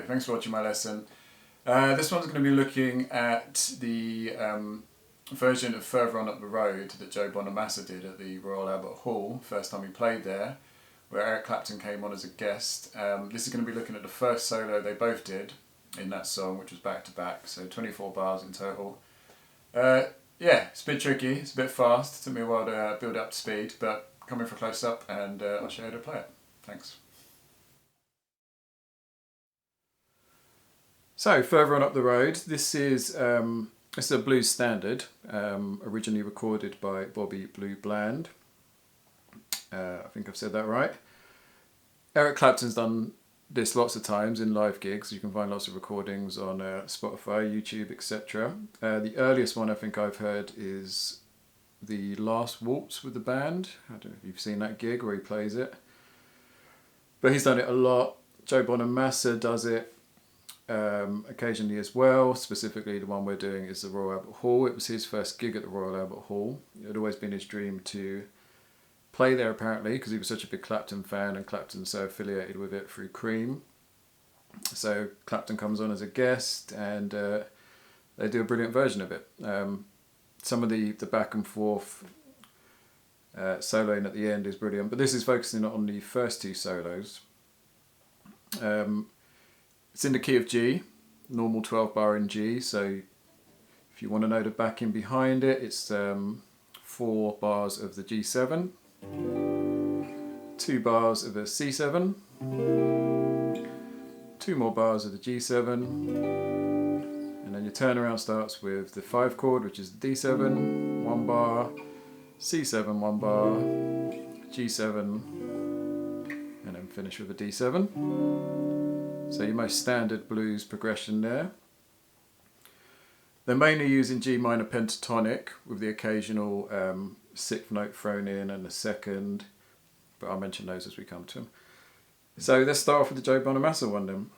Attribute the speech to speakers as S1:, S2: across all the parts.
S1: thanks for watching my lesson. This one's going to be looking at the version of Further On Up the Road that Joe Bonamassa did at the Royal Albert Hall, first time he played there, where Eric Clapton came on as a guest. This is going to be looking at the first solo they both did in that song, which was back to back, so 24 bars in total. Yeah, it's a bit tricky, it's a bit fast, it took me a while to build up to speed, but come in for a close up and I'll show you how to play it. Thanks. So, Further On Up the Road, this is a blues standard, originally recorded by Bobby Blue Bland. I think I've said that right. Eric Clapton's done this lots of times in live gigs. You can find lots of recordings on Spotify, YouTube, etc. The earliest one I think I've heard is The Last Waltz with the band. I don't know if you've seen that gig where he plays it. But he's done it a lot. Joe Bonamassa does it occasionally as well. Specifically the one we're doing is the Royal Albert Hall. It was his first gig at the Royal Albert Hall. It had always been his dream to play there apparently because he was such a big Clapton fan and Clapton's so affiliated with it through Cream. So Clapton comes on as a guest and they do a brilliant version of it. Some of the back and forth soloing at the end is brilliant, but this is focusing on the first two solos. It's in the key of G, normal 12 bar in G, so if you want to know the backing behind it, it's 4 bars of the G7, 2 bars of a C7, 2 more bars of the G7, and then your turnaround starts with the 5 chord, which is the D7, 1 bar, C7, 1 bar, G7, and then finish with a D7. So your most standard blues progression there. They're mainly using G minor pentatonic with the occasional 6th note thrown in and a second, but I'll mention those as we come to them. So let's start off with the Joe Bonamassa one then.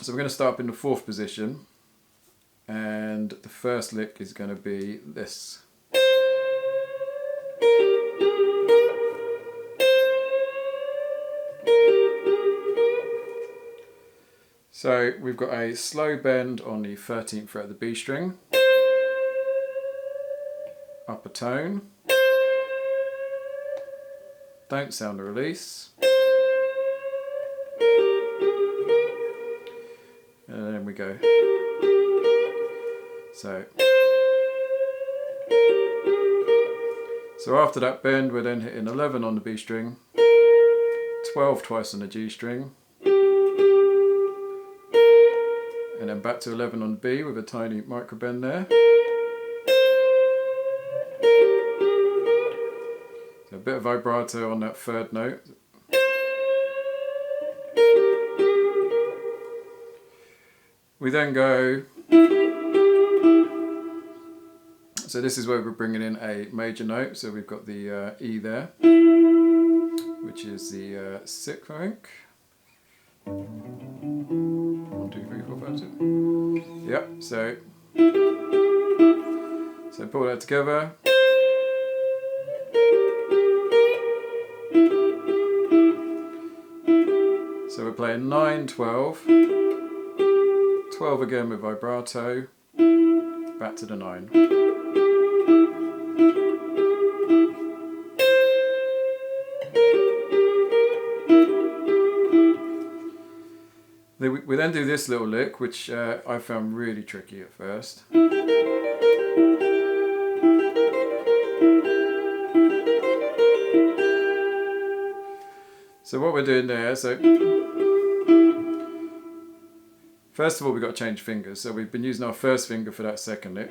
S1: So we're going to start up in the 4th position, and the first lick is going to be this. So we've got a slow bend on the 13th fret of the B string, upper tone, don't sound the release, and then we go. So after that bend we're then hitting 11 on the B string, 12 twice on the G string, and then back to 11 on B with a tiny micro bend there. So a bit of vibrato on that 3rd note. We then go, so this is where we're bringing in a major note, so we've got the E there, which is the 6th, I think. 1, 2, 3, 4, 5, 6. Yep, so pull that together. So we're playing 9, 12, 12 again with vibrato, back to the 9. We then do this little lick, which I found really tricky at first. So what we're doing there, first of all we've got to change fingers. So we've been using our 1st finger for that 2nd lick.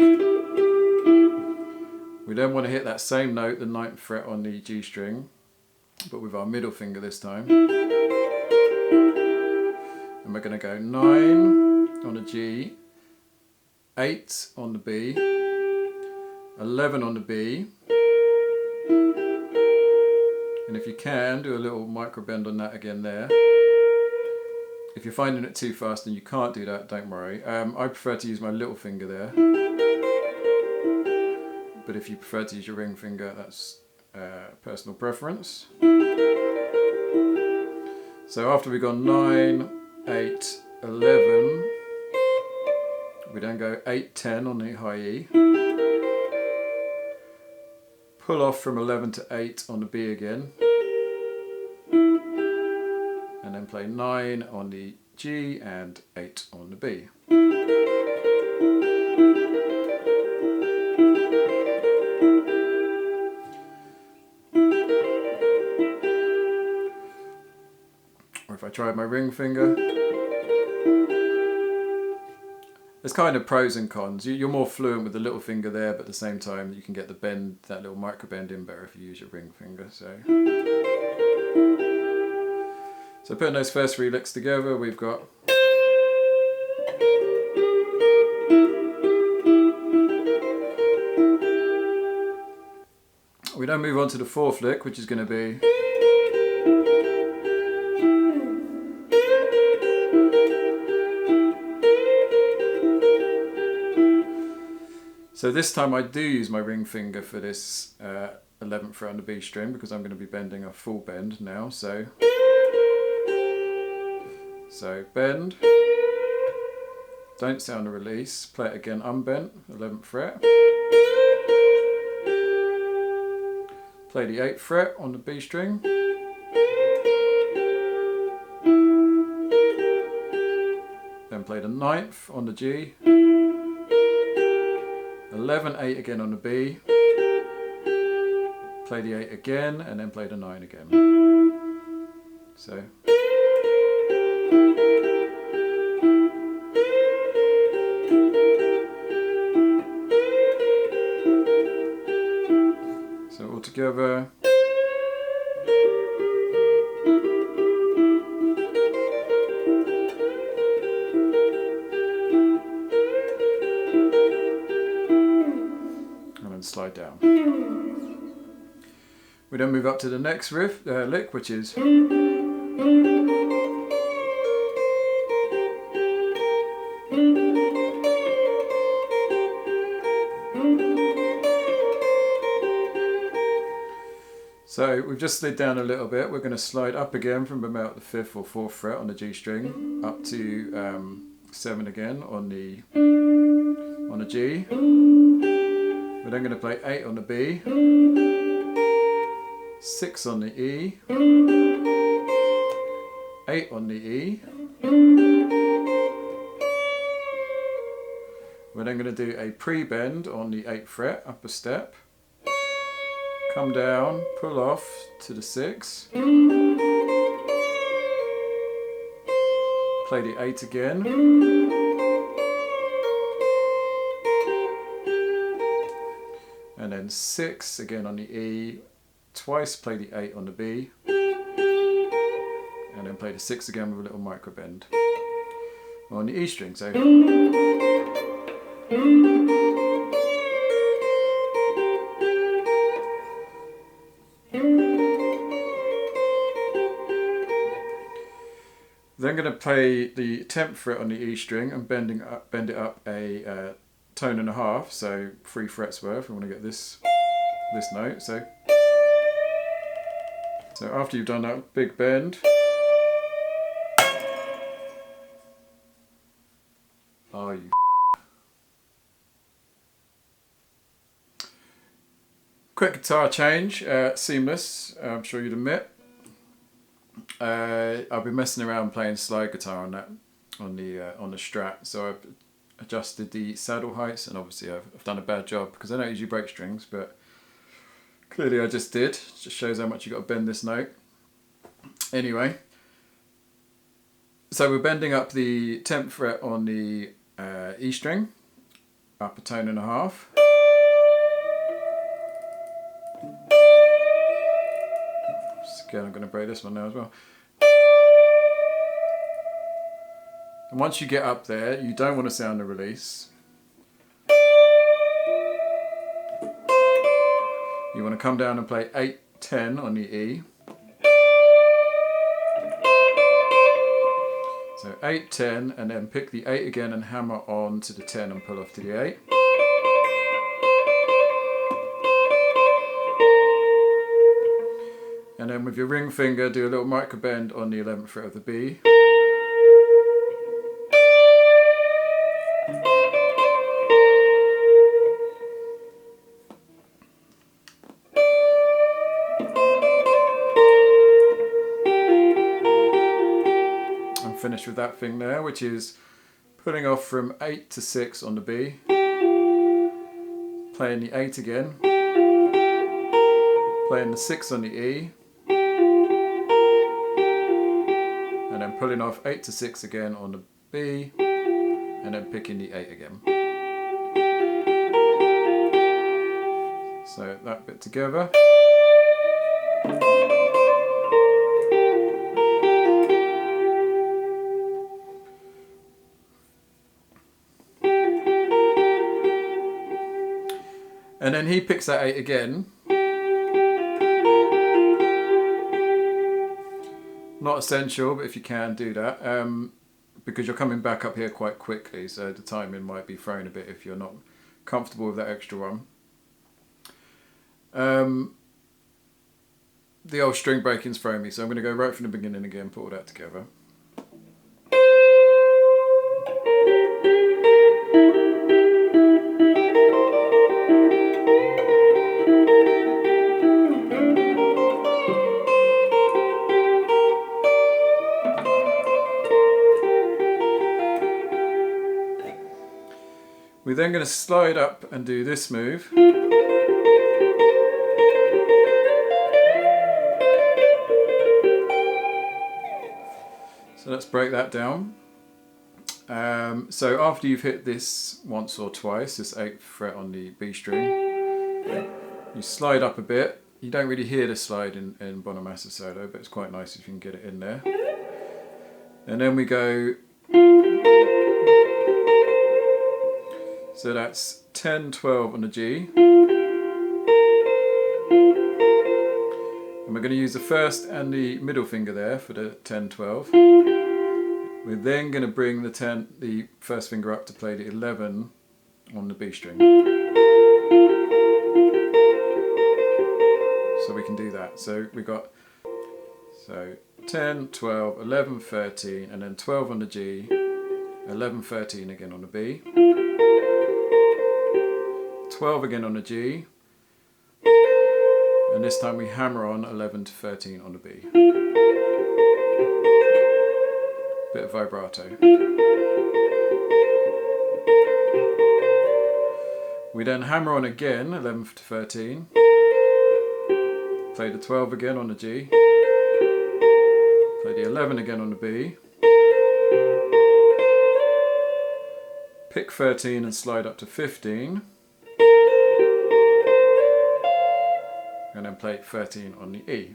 S1: We then want to hit that same note, the 9th fret on the G string, but with our middle finger this time. And we're going to go 9 on the G, 8 on the B, 11 on the B, and if you can, do a little micro bend on that again there. If you're finding it too fast and you can't do that, don't worry. I prefer to use my little finger there, but if you prefer to use your ring finger, that's personal preference. So after we've gone 9, 8, 11. We then go 8, 10 on the high E. Pull off from 11 to 8 on the B again. And then play 9 on the G and 8 on the B. Or if I try my ring finger, there's kind of pros and cons. You're more fluent with the little finger there, but at the same time you can get the bend, that little micro bend in better if you use your ring finger. So putting those first 3 licks together, we've got we then move on to the 4th lick, which is going to be so this time I do use my ring finger for this 11th fret on the B string because I'm going to be bending a full bend now. So bend, don't sound the release, play it again unbent, 11th fret. Play the 8th fret on the B string. Then play the 9th on the G. 11, 8 again on the B. Play the 8 again and then play the 9 again. So all together. Slide down. We then move up to the next lick, which is so we've just slid down a little bit. We're going to slide up again from about the 5th or 4th fret on the G string up to 7 again on the G. We're then going to play 8 on the B, 6 on the E, 8 on the E. We're then going to do a pre-bend on the 8th fret, upper step, come down, pull off to the 6, play the 8 again, and then 6 again on the E, twice play the 8 on the B, and then play the 6 again with a little micro bend on the E string. So then going to play the 10th fret on the E string and bend it up a tone and a half, so 3 frets worth. We want to get this note. So after you've done that big bend, oh you quick guitar change, seamless, I'm sure you'd admit. I've been messing around playing slide guitar on that on the Strat, so I've adjusted the saddle heights, and obviously I've done a bad job because I don't usually break strings, but clearly I just did. It just shows how much you got to bend this note. Anyway, so we're bending up the 10th fret on the E string, up a tone and a half. Again, I'm going to break this one now as well. And once you get up there, you don't want to sound the release. You want to come down and play 8, 10 on the E. So 8, 10, and then pick the 8 again and hammer on to the 10 and pull off to the 8. And then with your ring finger, do a little micro bend on the 11th fret of the B. finish with that thing there, which is pulling off from 8 to 6 on the B, playing the 8 again, playing the 6 on the E, and then pulling off 8 to 6 again on the B, and then picking the 8 again. So that bit together. And then he picks that 8 again. Not essential, but if you can, do that. Because you're coming back up here quite quickly, so the timing might be thrown a bit if you're not comfortable with that extra one. The old string breaking's thrown me, so I'm going to go right from the beginning again, put all that together. We're then going to slide up and do this move. So let's break that down. So after you've hit this once or twice, this 8th fret on the B string, you slide up a bit. You don't really hear the slide in Bonamassa solo, but it's quite nice if you can get it in there. And then we go, so that's 10, 12 on the G. And we're going to use the first and the middle finger there for the 10, 12. We're then going to bring the first finger up to play the 11 on the B string. So we can do that. So we got 10, 12, 11, 13, and then 12 on the G, 11, 13 again on the B, 12 again on the G, and this time we hammer on 11 to 13 on the B. Bit of vibrato. We then hammer on again 11 to 13, play the 12 again on the G, play the 11 again on the B, pick 13 and slide up to 15, and then play 13 on the E.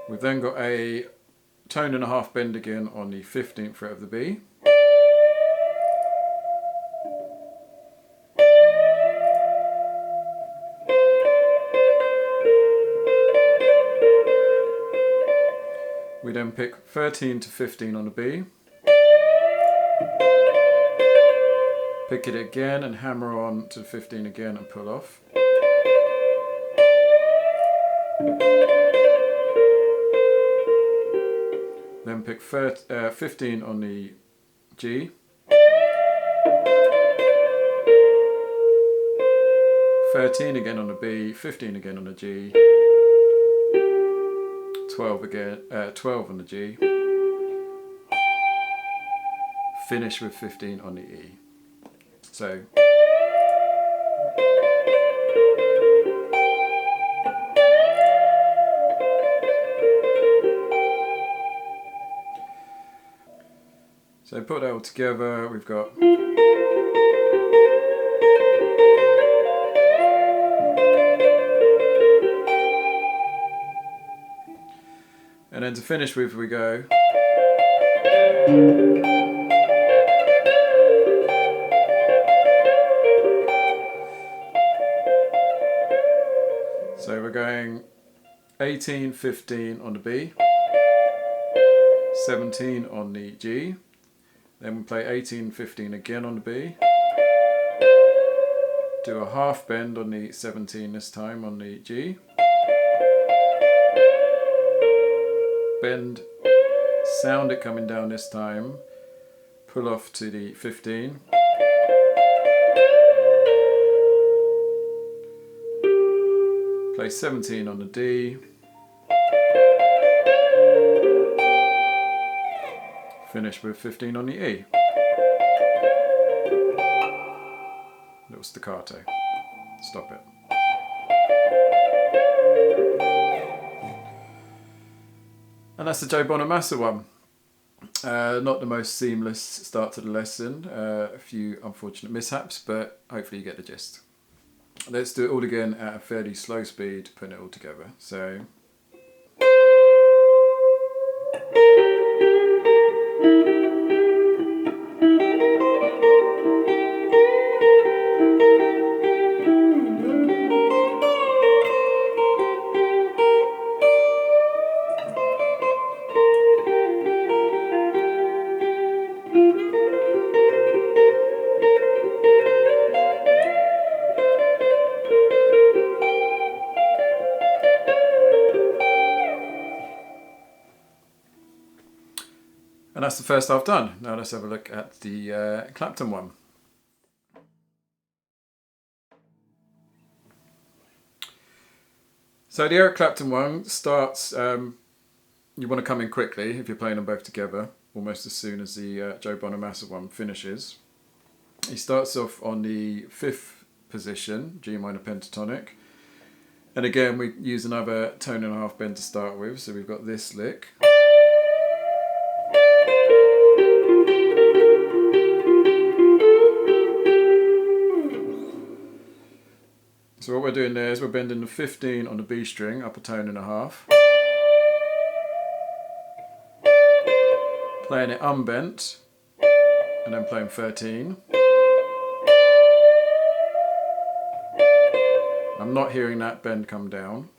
S1: We've then got a tone and a half bend again on the 15th fret of the B. We then pick 13 to 15 on the B. Pick it again and hammer on to the 15 again and pull off. Then pick 15 on the G. 13 again on the B, 15 again on the G, 12 again, 12 on the G. Finish with 15 on the E. So put that all together, we've got and then to finish with we go so we're going 18, 15 on the B, 17 on the G, then we play 18, 15 again on the B, do a half bend on the 17 this time on the G, bend, sound it coming down this time, pull off to the 15, play 17 on the D, finish with 15 on the E. Little staccato. Stop it. And that's the Joe Bonamassa one. Not the most seamless start to the lesson. A few unfortunate mishaps, but hopefully you get the gist. Let's do it all again at a fairly slow speed, putting it all together. So. And that's the first half done. Now let's have a look at the Clapton one. So the Eric Clapton one starts, you want to come in quickly if you're playing them both together, almost as soon as the Joe Bonamassa one finishes. He starts off on the 5th position, G minor pentatonic. And again, we use another tone and a half bend to start with. So we've got this lick. So what we're doing there is we're bending the 15 on the B string, up a tone and a half. Playing it unbent, and then playing 13. I'm not hearing that bend come down.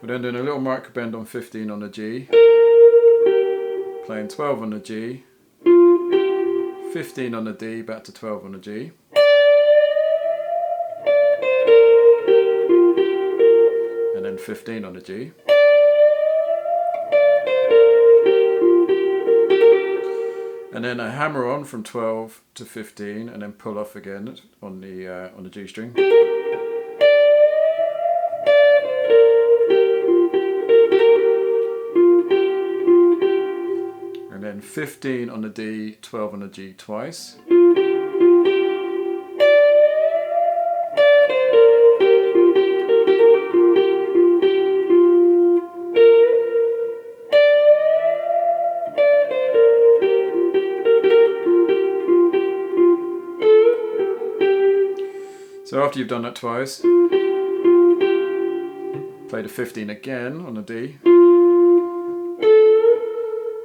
S1: We're then doing a little micro bend on 15 on the G. Playing 12 on the G. 15 on the D, back to 12 on the G. And then 15 on the G. And then a hammer on from 12 to 15 and then pull off again on the G string. And then 15 on the D, 12 on the G twice. So after you've done that twice, play the 15 again on the D.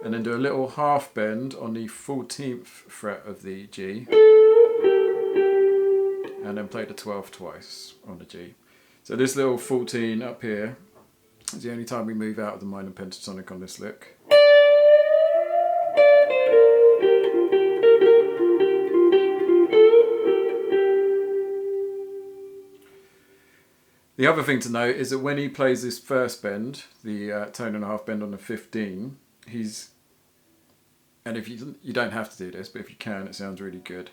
S1: And then do a little half bend on the 14th fret of the G. And then play the 12 twice on the G. So this little 14 up here is the only time we move out of the minor pentatonic on this lick. The other thing to note is that when he plays this first bend, the tone and a half bend on the 15, and if you don't have to do this, but if you can, it sounds really good.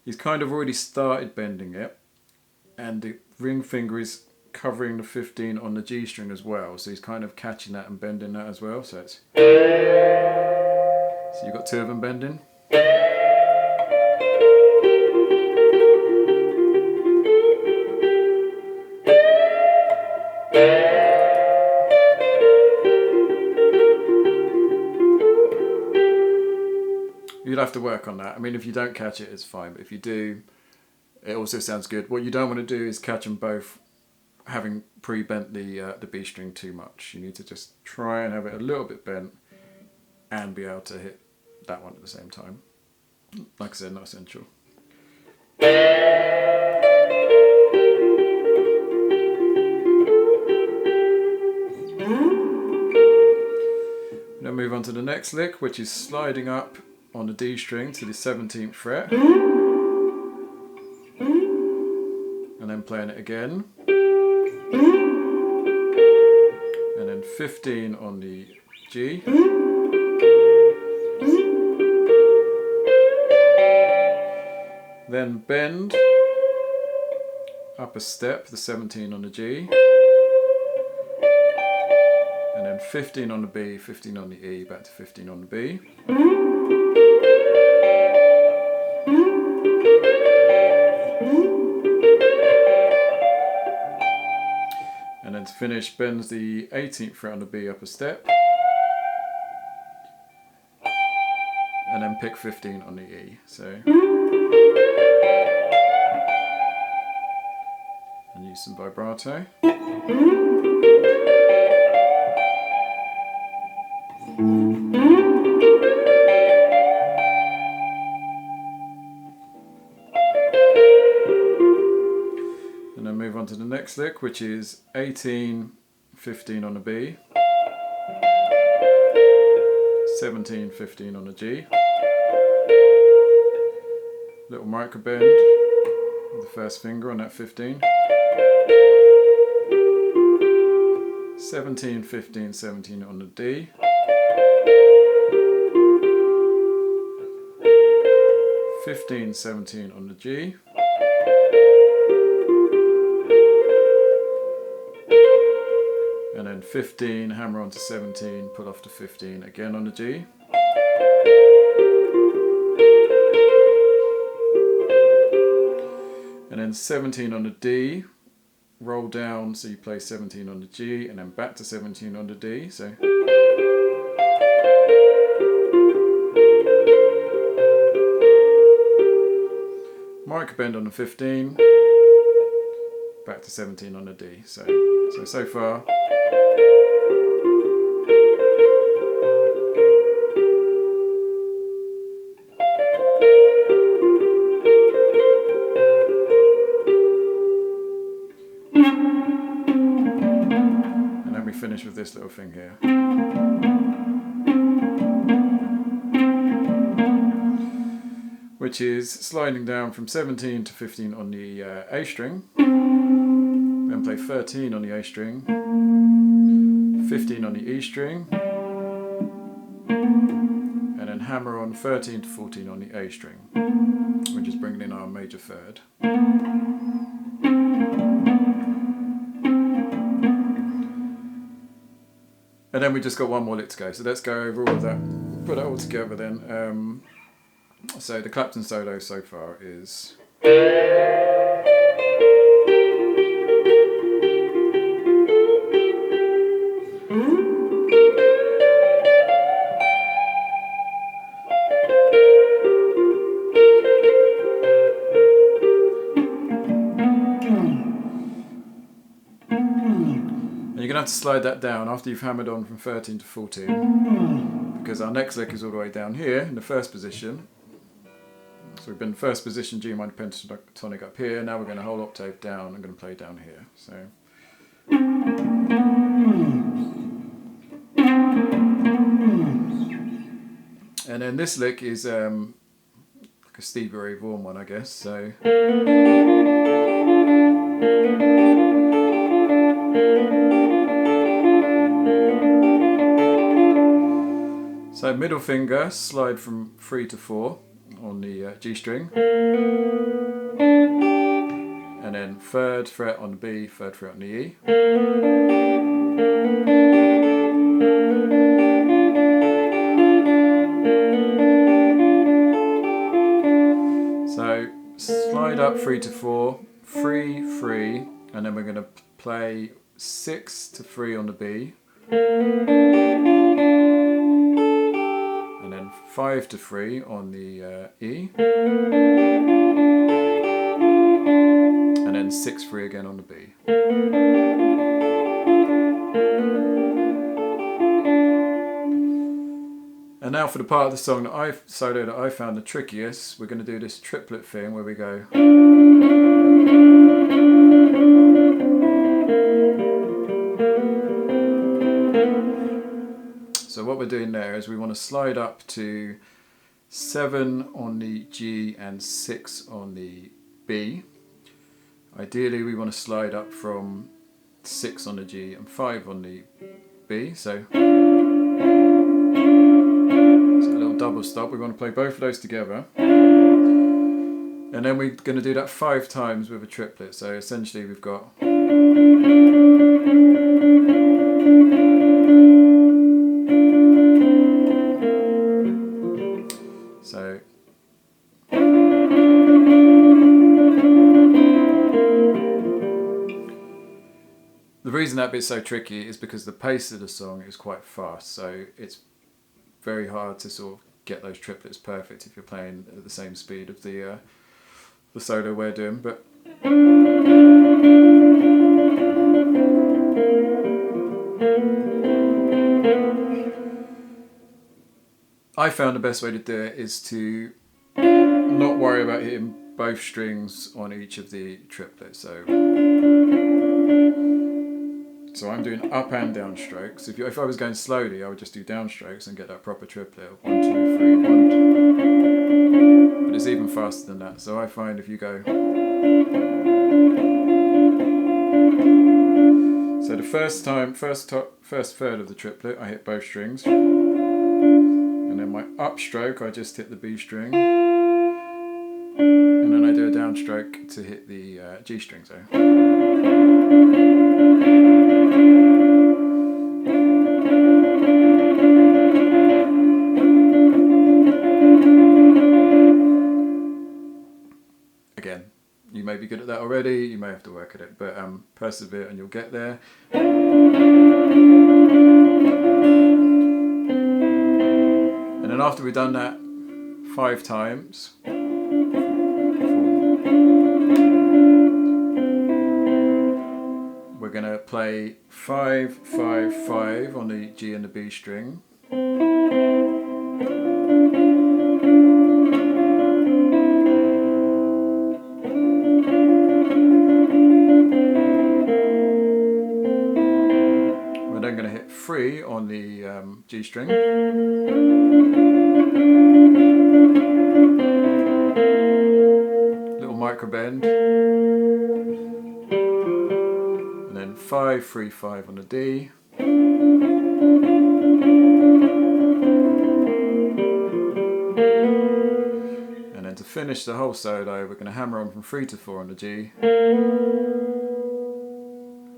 S1: He's kind of already started bending it, and the ring finger is covering the 15 on the G string as well. So he's kind of catching that and bending that as well. So you've got two of them bending. You'll have to work on that. I mean, if you don't catch it, it's fine. But if you do, it also sounds good. What you don't want to do is catch them both having pre-bent the B string too much. You need to just try and have it a little bit bent and be able to hit that one at the same time. Like I said, not essential. Now move on to the next lick, which is sliding up on the D string to the 17th fret. And then playing it again. And then 15 on the G. then bend up a step, the 17 on the G, and then 15 on the B, 15 on the E, back to 15 on the B. And then to finish, bends the 18th fret on the B up a step, and then pick 15 on the E. So, and use some vibrato. And then move on to the next lick, which is 18, 15 on the B, 17, 15 on the G, little micro bend with the first finger on that 15, 17, 15, 17 on the D, (15, 17 on the G), and then 15, hammer onto 17, pull off to 15 again on the G. And then 17 on the D, roll down so you play 17 on the G, and then back to 17 on the D. So micro bend on the 15, back to 17 on the D. So far. And then we finish with this little thing here. Which is sliding down from 17 to 15 on the A string, then play 13 on the A string, 15 on the E string, and then hammer on 13 to 14 on the A string, which is bringing in our major third. And then we just got one more lick to go, so let's go over all of that, put it all together then. So the Clapton solo so far is. And you're going to have to slide that down after you've hammered on from 13 to 14, because our next lick is all the way down here in the first position. So we've been first position G minor pentatonic up here, now we're going to hold octave down, I'm going to play down here. So and then this lick is like a Stevie Ray Vaughan one, I guess. So middle finger, slide from 3 to 4 on the G string, and then 3rd fret on the B, 3rd fret on the E, so slide up 3 to 4, 3, 3, and then we're going to play 6 to 3 on the B, and then 5 to 3 on the E, and then 6, 3 again on the B. And now for the part of the song that I found the trickiest, we're going to do this triplet thing where we go. So what we're doing there is we want to slide up to 7 on the G and 6 on the B. Ideally we want to slide up from 6 on the G and 5 on the B. So it's a little double stop. We want to play both of those together. And then we're going to do that 5 times with a triplet. So essentially we've got... So... The reason that bit's so tricky is because the pace of the song is quite fast. So it's very hard to sort of get those triplets perfect if you're playing at the same speed of the solo we're doing. But I found the best way to do it is to not worry about hitting both strings on each of the triplets. So I'm doing up and down strokes. If I was going slowly, I would just do down strokes and get that proper triplet of 1, 2, 3, 1, 2. But it's even faster than that. So I find if you go... So the first third of the triplet, I hit both strings. And then my upstroke, I just hit the B string. And then I do a downstroke to hit the G string. So. Again, you may be good at that already, you may have to work at it, but persevere and you'll get there. And then after we've done that 5 times, we're going to play 5, 5, 5 on the G and the B string. We're then going to hit 3 on the G string. Little micro bend. And then 5, 3, 5 on the D. And then to finish the whole solo, we're going to hammer on from 3 to 4 on the G.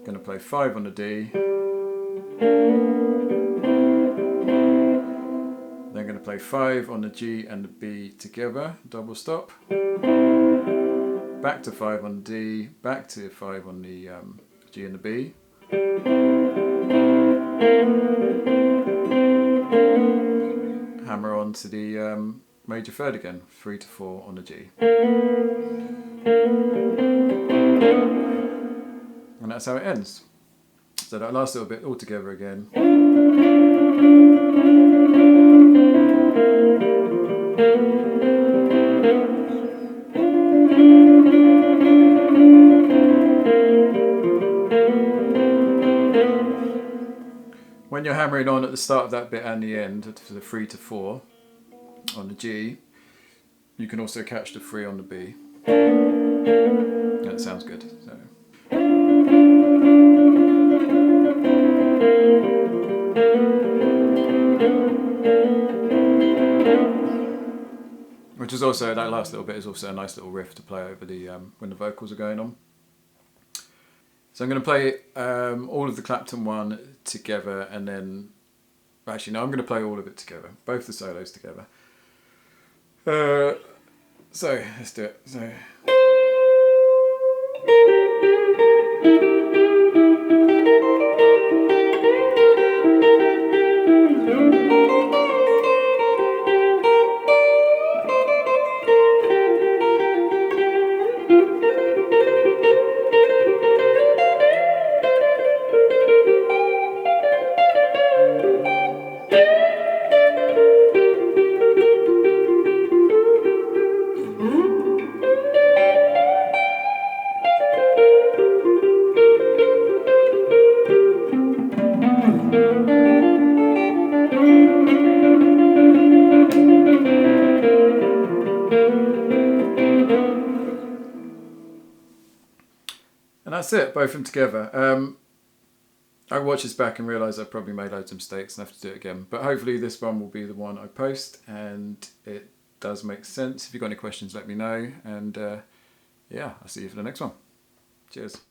S1: Going to play 5 on the D. Then going to play 5 on the G and the B together, double stop. Back to 5 on the D, back to 5 on the G and the B. Hammer on to the major third again, 3 to 4 on the G. And that's how it ends. So that last little bit all together again. When you're hammering on at the start of that bit and the end, for the 3 to 4 on the G, you can also catch the 3 on the B. That sounds good. So. Which is also, that last little bit is also a nice little riff to play over the when the vocals are going on. So I'm going to play all of the Clapton one together, and then, actually no, I'm going to play all of it together, both the solos together. So let's do it. So. And that's it, both of them together. I watch this back and realise I've probably made loads of mistakes and have to do it again. But hopefully this one will be the one I post, and it does make sense. If you've got any questions, let me know. And yeah, I'll see you for the next one. Cheers.